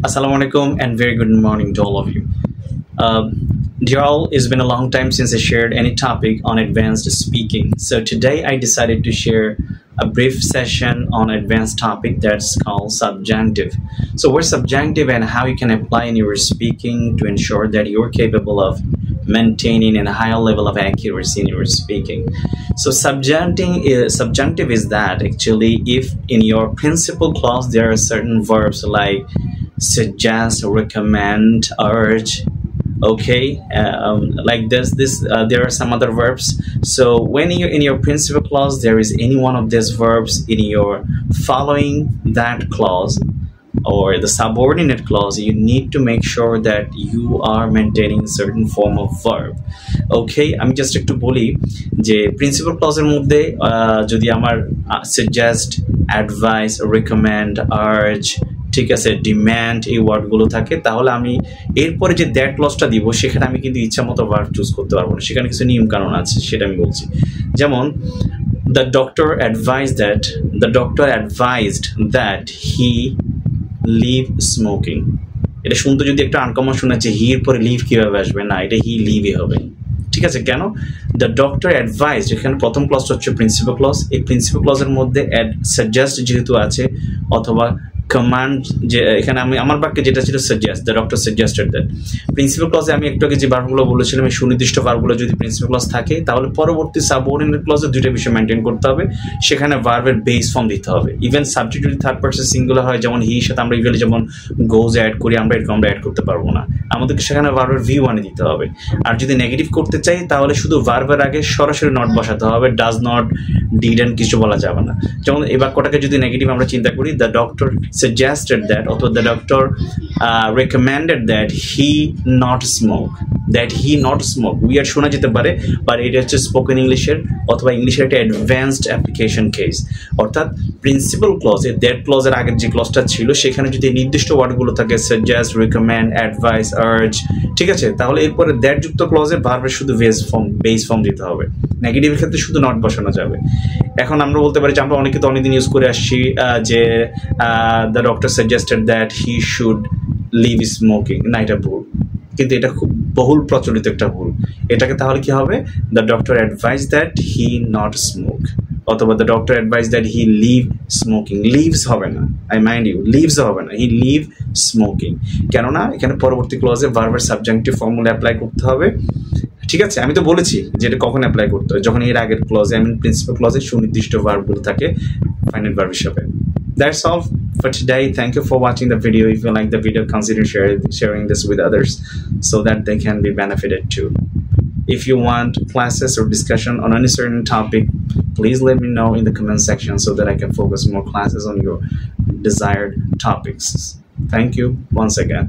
Assalamu alaikum and very good morning to all of you. Dear all, it's been a long time since I shared any topic on advanced speaking. So today I decided to share a brief session on advanced topic that's called subjunctive. So what's subjunctive and how you can apply in your speaking to ensure that you're capable of maintaining a higher level of accuracy in your speaking. So subjunctive is that actually if in your principal clause there are certain verbs like suggest, recommend, urge, okay, like this there are some other verbs. So when you in your principal clause there is any one of these verbs in your following that clause or the subordinate clause, you need to make sure that you are maintaining certain form of verb. Okay, আমি just একটু বলি যে principal ক্লজের মধ্যে যদি আমার suggest, advise, recommend, urge, ঠিক আছে, demand এই ওয়ার্ডগুলো থাকে, তাহলে আমি এরপরে যে দ্যাট ক্লজটা দিব সেখানে আমি কিন্তু ইচ্ছা মতো ভার্ব চুজ করতে পারবো না, সেখানে কিছু নিয়ম কানুন আছে, সেটা আমি বলছি। যেমন the doctor advised that he leave smoking। এটা শুনতে যদি একটা আনকমন শোনাচ্ছে, হি এর পরে লিভ কিভাবে আসবে, না এটা হি লিভই হবে, ঠিক আছে। কেন? দ্য ডক্টর অ্যাডভাইসড, এখানে প্রথম ক্লজটা হচ্ছে প্রিন্সিপাল ক্লজ। এই প্রিন্সিপাল ক্লজের মধ্যে সাজেস্ট যেহেতু আছে অথবা কমান্ড, যে এখানে আমি আমার বাক্যে যেটা ছিল suggest, the doctor suggested that. Principal ক্লজে আমি একটু আগে যে ভার্বগুলো বলেছিলাম এই সুনির্দিষ্ট ভার্বগুলো যদি প্রিন্সিপাল ক্লজ থাকে তাহলে পরবর্তী সাবঅর্ডিনেট ক্লজে দুইটা বিষয় মেনটেন করতে হবে, সেখানে ভার্বের বেস ফর্ম দিতে হবে। ইভেন সাবজেক্ট যদি থার্ড পারসন সিঙ্গুলার হয়, যেমন হির সাথে আমরা ইভেন্টে যেমন গোজ অ্যাড করি, আমরা এরকম আমরা অ্যাড করতে পারবো না, আমাদেরকে সেখানে ভার্বের ভি ওয়ানে দিতে হবে। আর যদি নেগেটিভ করতে চাই তাহলে শুধু ভার্বের আগে সরাসরি নট বসাতে হবে, ডাজ নট, ডিডন্ট কিছু বলা যাবে না। যেমন এই বাক্যটাকে যদি নেগেটিভ আমরা চিন্তা করি, দ্য ডক্টর সাজেস্টেড দ্যাট অথবা the doctor recommended that he not smoke, weird শোনা যেতে পারে, বাট এটা হচ্ছে স্পোকেন ইংলিশের অথবা ইংলিশের একটা অ্যাডভান্সড অ্যাপ্লিকেশন কেস। অর্থাৎ প্রিন্সিপাল ক্লজে দ্যাট ক্লজের আগের যে ক্লজটা ছিল সেখানে যদি নির্দিষ্ট ওয়ার্ডগুলো থাকে সাজেস্ট, রেকমেন্ড, অ্যাডভাইস, আর্জ, ঠিক আছে, তাহলে এরপরে দ্যাট যুক্ত ক্লজে ভার্বের শুধু বেস ফর্ম দিতে হবে, নেগেটিভের ক্ষেত্রে শুধু নট বসানো যাবে। এখন আমরা বলতে পারি যে আমরা অনেকে তো অনেকদিন ইউজ করে আসছি যে the doctor suggested that he should leave smoking, না এটা ভুল, কিন্তু এটা খুব বহুল প্রচলিত একটা ভুল। এটাকে তাহলে কি হবে, the doctor advise that he not smoke অথবা the doctor advise that he leave smoking. Leaves হবে না, আই মাইন্ড ইউ, লিভস হবে না, হি লিভ স্মোকিং। কেননা এখানে পরবর্তী ক্লজে ভার্বের সাবজেক্টিভ ফর্মুলা অ্যাপ্লাই করতে হবে, ঠিক আছে। আমি তো বলেছি যে এটা কখন অ্যাপ্লাই করতে হয়, যখন এর আগের ক্লজে আমি প্রিন্সিপাল ক্লজে সুনির্দিষ্ট ভার্বগুলো থাকে ফাইনাল ভার্ব হিসাবে। That's all for today. Thank you for watching the video. If you like the video, consider sharing this with others so that they can be benefited too. If you want classes or discussion on any certain topic, please let me know in the comment section so that I can focus more classes on your desired topics. Thank you once again.